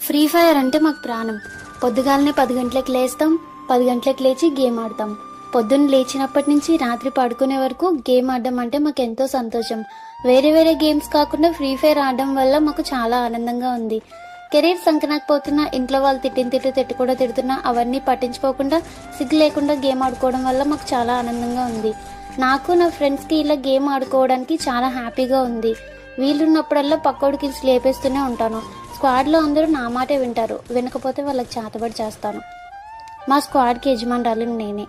Free fire అంటే మాకు ప్రాణం. పొద్దుగాలనే 10 గంటలకు లేస్తాం, 10 గంటలకు లేచి గేమ్ ఆడతాం. పొద్దున్న లేచినప్పటి నుంచి రాత్రి పడుకునే వరకు గేమ్ ఆడడం అంటే మాకు ఎంతో సంతోషం. వేరే వేరే గేమ్స్ కాకుండా ఫ్రీ ఫైర్ ఆడడం వల్ల మాకు చాలా ఆనందంగా ఉంది. కెరీర్ సంకనాకపోతున్నా, ఇంట్లో వాళ్ళు తిట్టు కూడా తిడుతున్నా అవన్నీ పట్టించుకోకుండా సిగ్గు లేకుండా గేమ్ ఆడుకోవడం వల్ల మాకు చాలా ఆనందంగా ఉంది. నాకు నా ఫ్రెండ్స్కి ఇలా గేమ్ ఆడుకోవడానికి చాలా హ్యాపీగా ఉంది. వీలున్నప్పుడల్లా పక్కోడికి లేపేస్తూనే ఉంటాను. స్క్వాడ్లో అందరూ నా మాటే వింటారు, వినకపోతే వాళ్ళకి చేతబడి చేస్తాను. మా స్క్వాడ్కి యజమానురాలు నేనే.